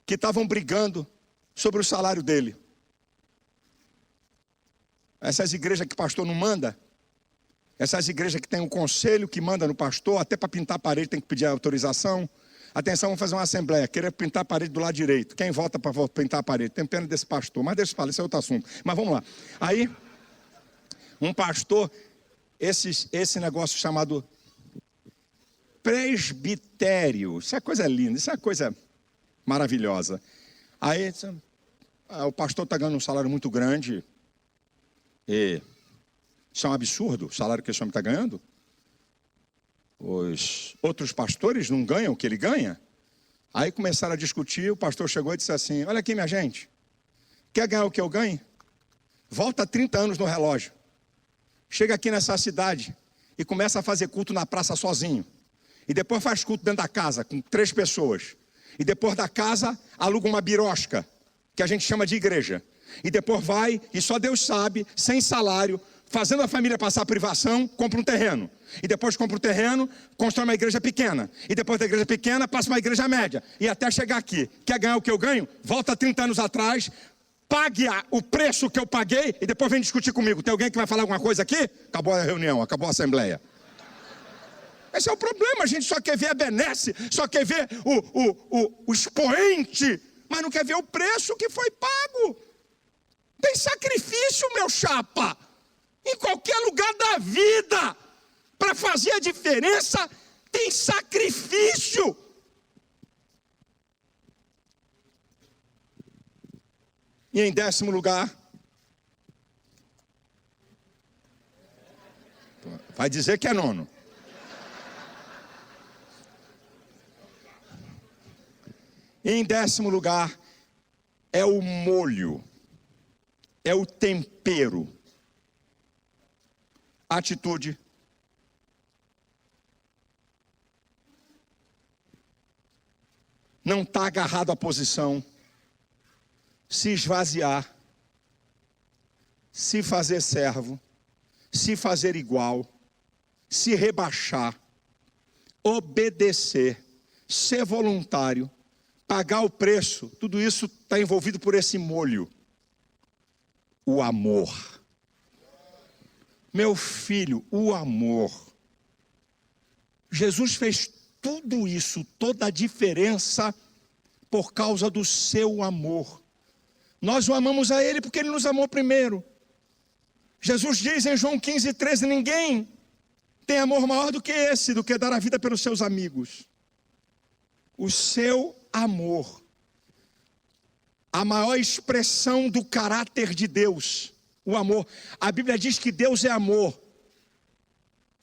que estavam brigando sobre o salário dele. Essas igrejas que o pastor não manda, essas igrejas que tem um conselho que manda no pastor, até para pintar a parede tem que pedir autorização. Atenção, vamos fazer uma assembleia, querer pintar a parede do lado direito. Quem vota para pintar a parede? Tem pena desse pastor, mas deixa eu falar, esse é outro assunto. Mas vamos lá. Aí, um pastor, esse negócio chamado presbitério, isso é coisa linda, isso é coisa maravilhosa. Aí, o pastor está ganhando um salário muito grande. E isso é um absurdo, o salário que esse homem está ganhando. Os outros pastores não ganham o que ele ganha. Aí começaram a discutir, o pastor chegou e disse assim: olha aqui, minha gente, quer ganhar o que eu ganho? Volta 30 anos no relógio. Chega aqui nessa cidade e começa a fazer culto na praça sozinho. E depois faz culto dentro da casa com 3 pessoas. E depois da casa, aluga uma birosca, que a gente chama de igreja. E depois vai, e só Deus sabe, sem salário, fazendo a família passar privação, compra um terreno. E depois compra o terreno, constrói uma igreja pequena. E depois da igreja pequena, passa uma igreja média. E até chegar aqui. Quer ganhar o que eu ganho? Volta 30 anos atrás, pague o preço que eu paguei e depois vem discutir comigo. Tem alguém que vai falar alguma coisa aqui? Acabou a reunião, acabou a assembleia. Esse é o problema, a gente só quer ver a benesse, só quer ver o expoente, mas não quer ver o preço que foi pago. Tem sacrifício, meu chapa, em qualquer lugar da vida. Para fazer a diferença, tem sacrifício. E em 10º lugar, vai dizer que é 9º. E em 10º lugar, é o molho, é o tempero, atitude. Não está agarrado à posição, se esvaziar, se fazer servo, se fazer igual, se rebaixar, obedecer, ser voluntário, pagar o preço, tudo isso está envolvido por esse molho, o amor. Meu filho, o amor. Jesus fez tudo isso, toda a diferença, por causa do seu amor. Nós o amamos a Ele porque Ele nos amou primeiro. Jesus diz em João 15:13, ninguém tem amor maior do que esse, do que dar a vida pelos seus amigos. O seu amor, a maior expressão do caráter de Deus, o amor. A Bíblia diz que Deus é amor.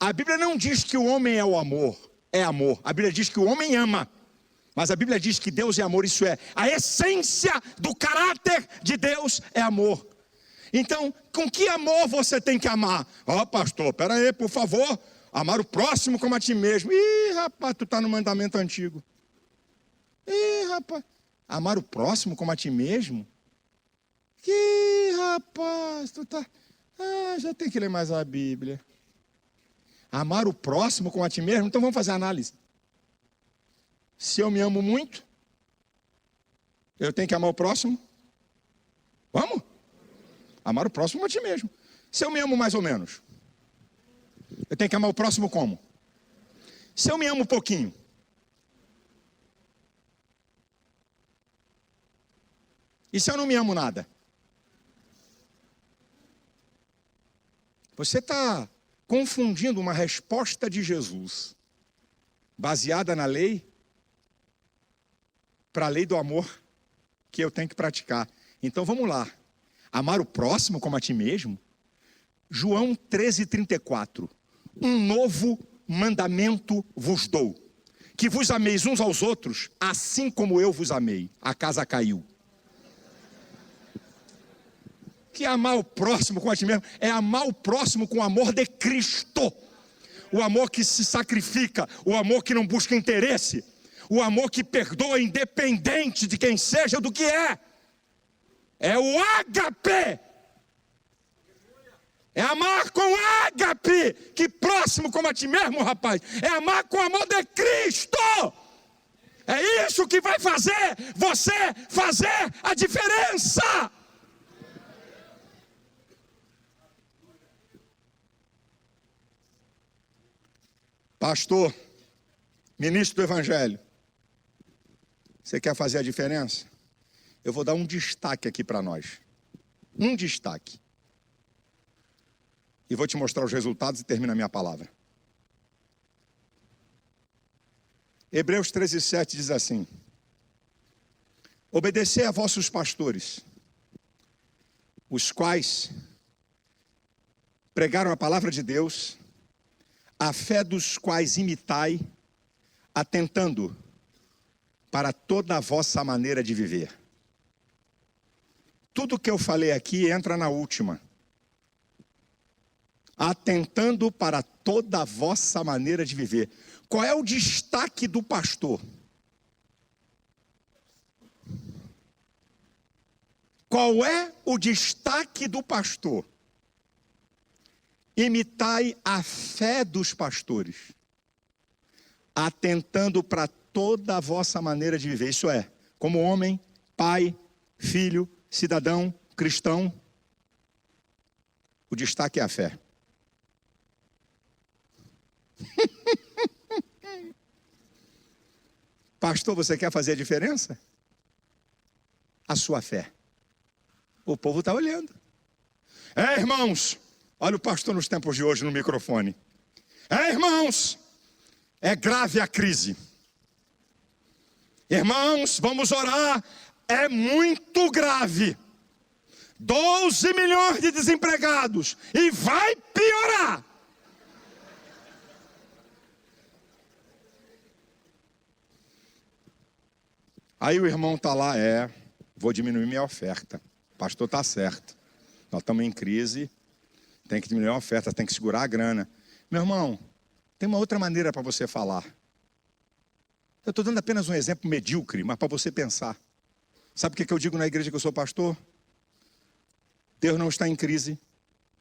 A Bíblia não diz que o homem é o amor, é amor. A Bíblia diz que o homem ama. Mas a Bíblia diz que Deus é amor, isso é, a essência do caráter de Deus é amor. Então, com que amor você tem que amar? Pastor, pera aí, por favor, amar o próximo como a ti mesmo. Ih, rapaz, tu está no mandamento antigo. Ih, rapaz, amar o próximo como a ti mesmo? Ih, rapaz, tu tá... já tem que ler mais a Bíblia. Amar o próximo como a ti mesmo? Então vamos fazer a análise. Se eu me amo muito, eu tenho que amar o próximo? Vamos? Amar o próximo a ti mesmo. Se eu me amo mais ou menos, eu tenho que amar o próximo como? Se eu me amo um pouquinho, e se eu não me amo nada? Você está confundindo uma resposta de Jesus, baseada na lei, para a lei do amor que eu tenho que praticar. Então vamos lá. Amar o próximo como a ti mesmo? João 13:34. Um novo mandamento vos dou, que vos ameis uns aos outros, assim como eu vos amei. A casa caiu. Que amar o próximo com a ti mesmo é amar o próximo com o amor de Cristo. O amor que se sacrifica, o amor que não busca interesse, o amor que perdoa independente de quem seja ou do que é. É o ágape. É amar com ágape. Que próximo como a ti mesmo, rapaz. É amar com o amor de Cristo. É isso que vai fazer você fazer a diferença. Pastor, ministro do Evangelho, você quer fazer a diferença? Eu vou dar um destaque aqui para nós. Um destaque. E vou te mostrar os resultados e termino a minha palavra. Hebreus 13:7 diz assim: obedecei a vossos pastores, os quais pregaram a palavra de Deus, a fé dos quais imitai, atentando para toda a vossa maneira de viver. Tudo que eu falei aqui entra na última. Atentando para toda a vossa maneira de viver. Qual é o destaque do pastor? Qual é o destaque do pastor? Imitai a fé dos pastores, atentando para toda a vossa maneira de viver. Isso é, como homem, pai, filho, cidadão, cristão. O destaque é a fé. Pastor, você quer fazer a diferença? A sua fé. O povo está olhando. Irmãos, olha o pastor nos tempos de hoje no microfone. Irmãos, é grave a crise. Irmãos, vamos orar. É muito grave. 12 milhões de desempregados. E vai piorar. Aí o irmão está lá, vou diminuir minha oferta. O pastor está certo. Nós estamos em crise, tem que diminuir a oferta, tem que segurar a grana. Meu irmão, tem uma outra maneira para você falar. Eu estou dando apenas um exemplo medíocre, mas para você pensar. Sabe o que eu digo na igreja que eu sou pastor? Deus não está em crise,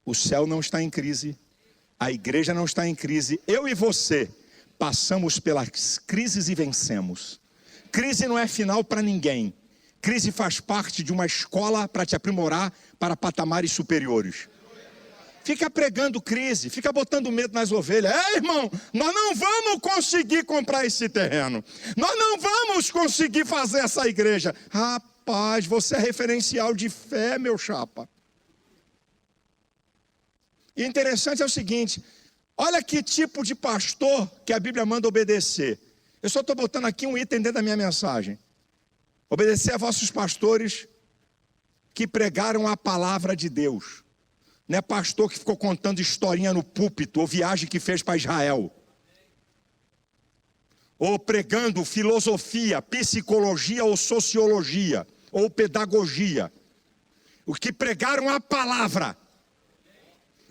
o céu não está em crise, a igreja não está em crise. Eu e você passamos pelas crises e vencemos. Crise não é final para ninguém. Crise faz parte de uma escola para te aprimorar para patamares superiores. Fica pregando crise, fica botando medo nas ovelhas. Irmão, nós não vamos conseguir comprar esse terreno. Nós não vamos conseguir fazer essa igreja. Rapaz, você é referencial de fé, meu chapa. E interessante é o seguinte, olha que tipo de pastor que a Bíblia manda obedecer. Eu só estou botando aqui um item dentro da minha mensagem. Obedecer a vossos pastores que pregaram a palavra de Deus. Não é pastor que ficou contando historinha no púlpito, ou viagem que fez para Israel. Ou pregando filosofia, psicologia ou sociologia, ou pedagogia. Os que pregaram a palavra.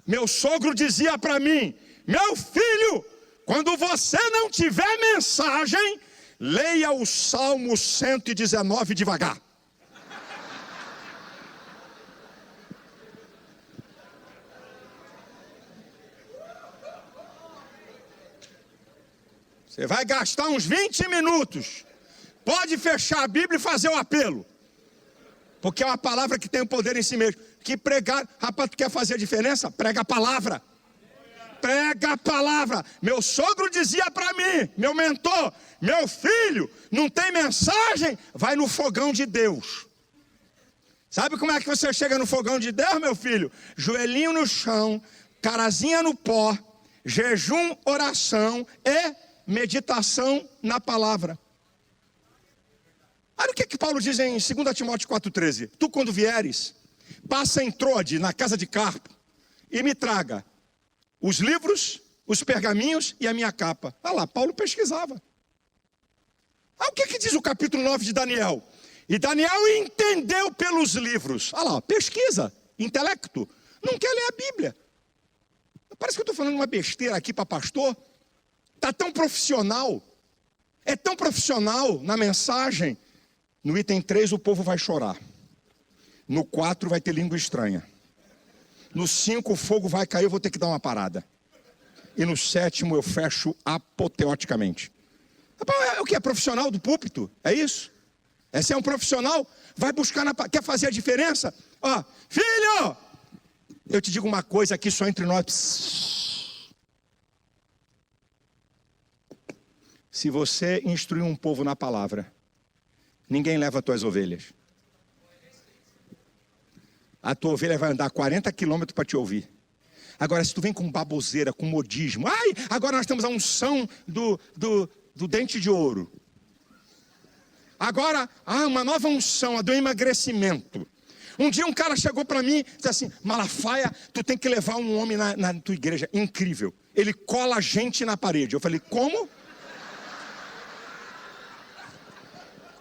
Meu sogro dizia para mim, meu filho, quando você não tiver mensagem, leia o Salmo 119 devagar. Você vai gastar uns 20 minutos. Pode fechar a Bíblia e fazer o apelo. Porque é uma palavra que tem o poder em si mesmo. Que pregar, rapaz, tu quer fazer a diferença? Prega a palavra. Prega a palavra. Meu sogro dizia para mim, meu mentor, meu filho, não tem mensagem? Vai no fogão de Deus. Sabe como é que você chega no fogão de Deus, meu filho? Joelhinho no chão, carazinha no pó, jejum, oração e meditação na palavra. Olha o que Paulo diz em 2 Timóteo 4,13. Tu quando vieres, passa em Troade, na casa de Carpo, e me traga os livros, os pergaminhos e a minha capa. Olha lá, Paulo pesquisava. O que diz o capítulo 9 de Daniel? E Daniel entendeu pelos livros. Olha lá, pesquisa, intelecto. Não quer ler a Bíblia. Parece que eu estou falando uma besteira aqui para pastor. Está tão profissional. É tão profissional na mensagem. No item 3 o povo vai chorar. No 4 vai ter língua estranha. No 5 o fogo vai cair, eu vou ter que dar uma parada. E no 7º eu fecho apoteoticamente. O que é profissional do púlpito? É isso? Esse é um profissional, vai buscar, quer fazer a diferença? Filho, eu te digo uma coisa aqui só entre nós. Se você instruir um povo na palavra, ninguém leva as tuas ovelhas. A tua ovelha vai andar 40 quilômetros para te ouvir. Agora, se tu vem com baboseira, com modismo, agora nós temos a unção do dente de ouro. Agora, uma nova unção, a do emagrecimento. Um dia um cara chegou para mim e disse assim, Malafaia, tu tem que levar um homem na tua igreja, incrível. Ele cola gente na parede. Eu falei, como?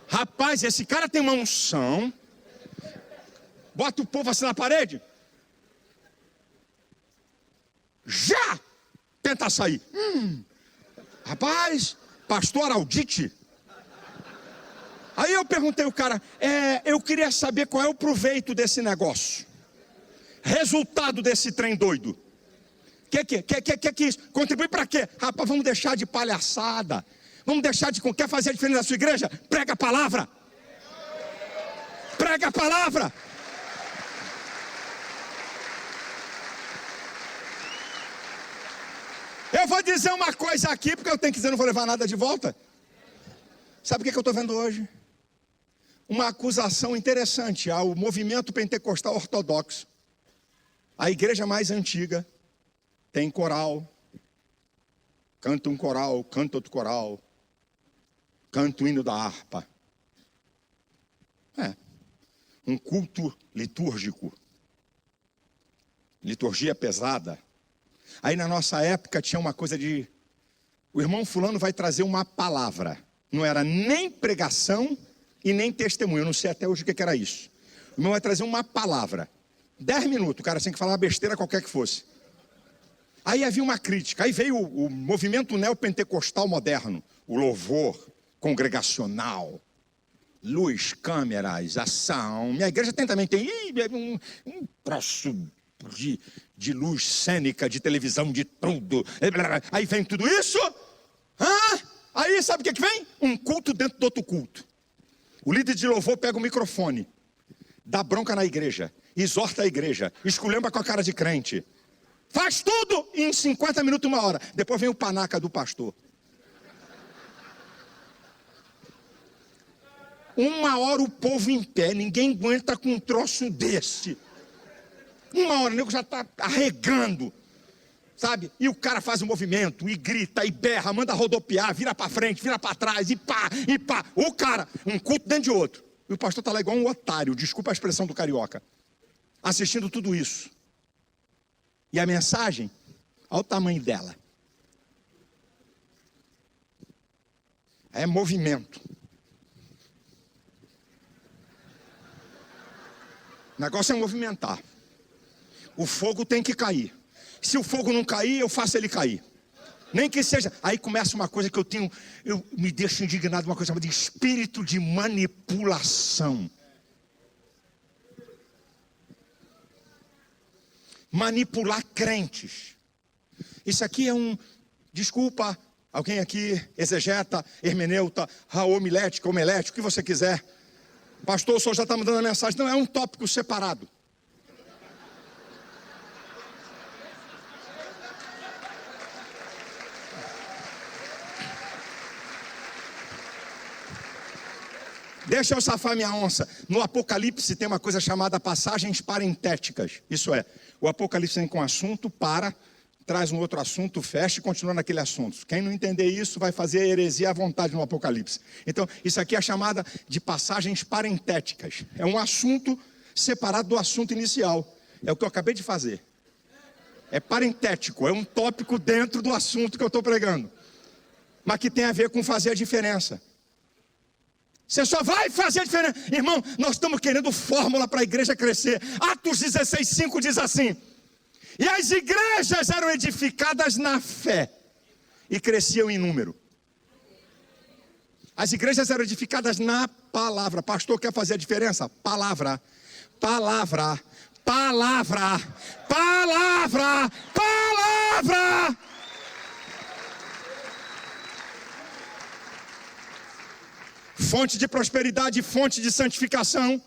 Rapaz, esse cara tem uma unção. Bota o povo assim na parede. Já! Tenta sair. Rapaz, pastor Aldite. Aí eu perguntei ao cara, eu queria saber qual é o proveito desse negócio. Resultado desse trem doido. Que isso? Contribui para quê? Rapaz, vamos deixar de palhaçada. Vamos deixar de... Quer fazer a diferença na sua igreja? Prega a palavra. Prega a palavra. Eu vou dizer uma coisa aqui, porque eu tenho que dizer, não vou levar nada de volta. Sabe o que eu estou vendo hoje? Uma acusação interessante ao movimento pentecostal ortodoxo. A igreja mais antiga tem coral, canta um coral, canta outro coral, canta o hino da harpa. Um culto litúrgico, liturgia pesada. Aí na nossa época tinha uma coisa de, o irmão fulano vai trazer uma palavra. Não era nem pregação e nem testemunho, eu não sei até hoje o que era isso. O irmão vai trazer uma palavra. 10 minutos, o cara tinha que falar uma besteira qualquer que fosse. Aí havia uma crítica, aí veio o movimento neopentecostal moderno, o louvor congregacional, luz, câmeras, ação. Minha igreja tem um troço de luz cênica, de televisão, de tudo. Aí vem tudo isso, aí sabe o que vem? Um culto dentro do outro culto. O líder de louvor pega o microfone, dá bronca na igreja, exorta a igreja, esculhamba com a cara de crente. Faz tudo em 50 minutos, 1 hora. Depois vem o panaca do pastor. 1 hora o povo em pé, ninguém aguenta com um troço desse. 1 hora, o nego já está arregando, sabe? E o cara faz um movimento, e grita, e berra, manda rodopiar, vira para frente, vira para trás, e pá. O cara, um culto dentro de outro. E o pastor está lá igual um otário, desculpa a expressão do carioca, assistindo tudo isso. E a mensagem, olha o tamanho dela. É movimento. O negócio é movimentar. O fogo tem que cair. Se o fogo não cair, eu faço ele cair. Nem que seja. Aí começa uma coisa que eu me deixo indignado, uma coisa chamada de espírito de manipulação. Manipular crentes. Isso aqui é desculpa, alguém aqui, exegeta, hermeneuta, homilética, o que você quiser. Pastor, o senhor já está me dando a mensagem. Não, é um tópico separado. Deixa eu safar minha onça. No Apocalipse tem uma coisa chamada passagens parentéticas. Isso é, o Apocalipse vem com um assunto, traz um outro assunto, fecha e continua naquele assunto. Quem não entender isso vai fazer heresia à vontade no Apocalipse. Então, isso aqui é chamada de passagens parentéticas. É um assunto separado do assunto inicial. É o que eu acabei de fazer. É parentético, é um tópico dentro do assunto que eu estou pregando. Mas que tem a ver com fazer a diferença. Você só vai fazer a diferença. Irmão, nós estamos querendo fórmula para a igreja crescer. Atos 16:5 diz assim: e as igrejas eram edificadas na fé e cresciam em número. As igrejas eram edificadas na palavra. Pastor, quer fazer a diferença? Palavra, palavra, palavra, palavra, palavra. Fonte de prosperidade, fonte de santificação,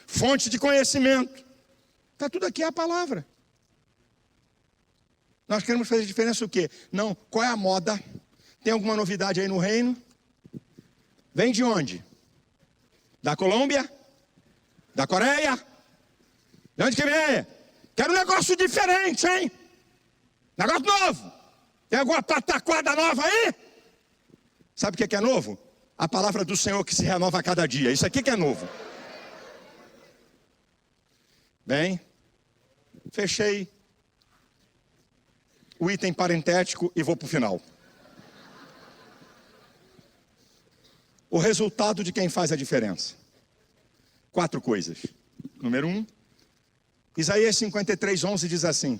fonte de conhecimento. Está tudo aqui, é a palavra. Nós queremos fazer diferença o quê? Não, qual é a moda? Tem alguma novidade aí no reino? Vem de onde? Da Colômbia? Da Coreia? De onde que vem? Quero um negócio diferente, hein? Negócio novo. Tem alguma pataquada nova aí? Sabe o que é novo? A palavra do Senhor que se renova a cada dia. Isso aqui que é novo. Bem, fechei o item parentético e vou para o final. O resultado de quem faz a diferença. 4 coisas. Número 1, Isaías 53:11 diz assim: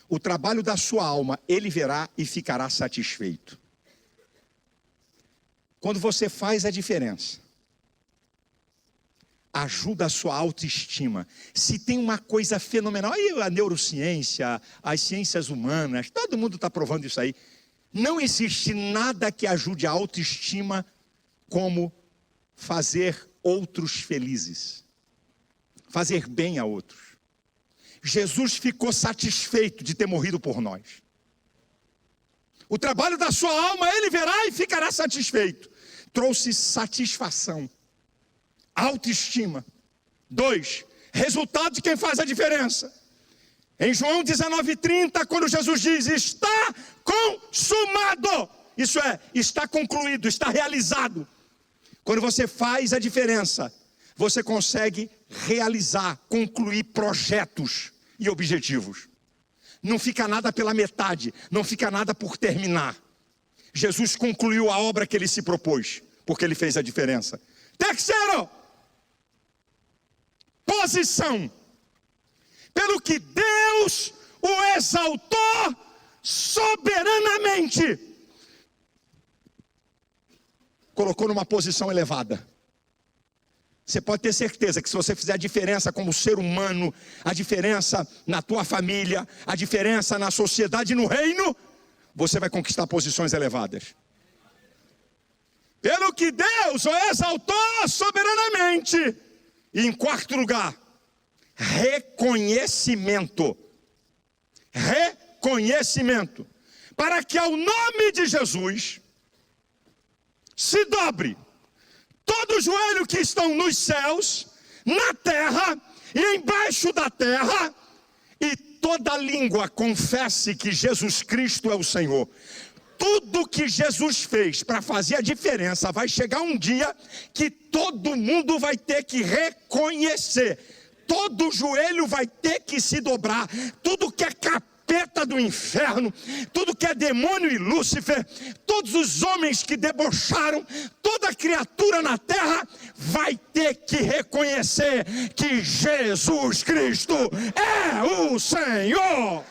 o trabalho da sua alma ele verá e ficará satisfeito. Quando você faz a diferença, ajuda a sua autoestima. Se tem uma coisa fenomenal, aí a neurociência, as ciências humanas, todo mundo está provando isso aí. Não existe nada que ajude a autoestima como fazer outros felizes. Fazer bem a outros. Jesus ficou satisfeito de ter morrido por nós. O trabalho da sua alma ele verá e ficará satisfeito. Trouxe satisfação, autoestima. 2, resultado de quem faz a diferença. Em João 19:30, quando Jesus diz, está consumado. Isso é, está concluído, está realizado. Quando você faz a diferença, você consegue realizar, concluir projetos e objetivos. Não fica nada pela metade, não fica nada por terminar. Jesus concluiu a obra que ele se propôs, porque ele fez a diferença. Terceiro, posição. Pelo que Deus o exaltou soberanamente. Colocou numa posição elevada. Você pode ter certeza que se você fizer a diferença como ser humano, a diferença na tua família, a diferença na sociedade e no reino, você vai conquistar posições elevadas. Pelo que Deus o exaltou soberanamente. E em quarto lugar, reconhecimento. Reconhecimento. Para que ao nome de Jesus se dobre todo joelho que estão nos céus, na terra e embaixo da terra, e toda língua confesse que Jesus Cristo é o Senhor. Tudo que Jesus fez para fazer a diferença, vai chegar um dia que todo mundo vai ter que reconhecer. Todo joelho vai ter que se dobrar. Tudo que é capeta do inferno, tudo que é demônio e Lúcifer, todos os homens que debocharam, toda criatura na terra vai ter que reconhecer que Jesus Cristo é o Senhor.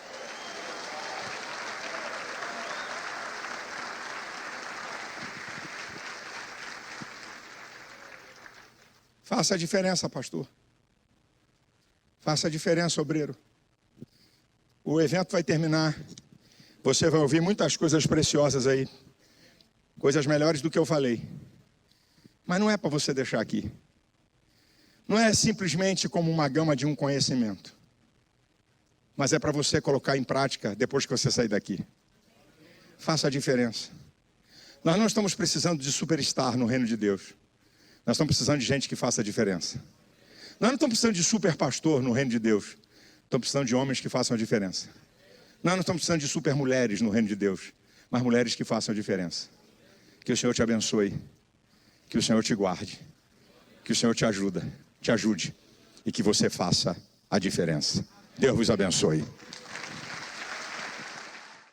Faça a diferença, pastor. Faça a diferença, obreiro. O evento vai terminar. Você vai ouvir muitas coisas preciosas aí. Coisas melhores do que eu falei. Mas não é para você deixar aqui. Não é simplesmente como uma gama de um conhecimento. Mas é para você colocar em prática depois que você sair daqui. Faça a diferença. Nós não estamos precisando de superstar no reino de Deus. Nós estamos precisando de gente que faça a diferença. Nós não estamos precisando de super pastor no reino de Deus. Estamos precisando de homens que façam a diferença. Nós não estamos precisando de super mulheres no reino de Deus, mas mulheres que façam a diferença. Que o Senhor te abençoe. Que o Senhor te guarde. Que o Senhor te ajude. E que você faça a diferença. Deus vos abençoe.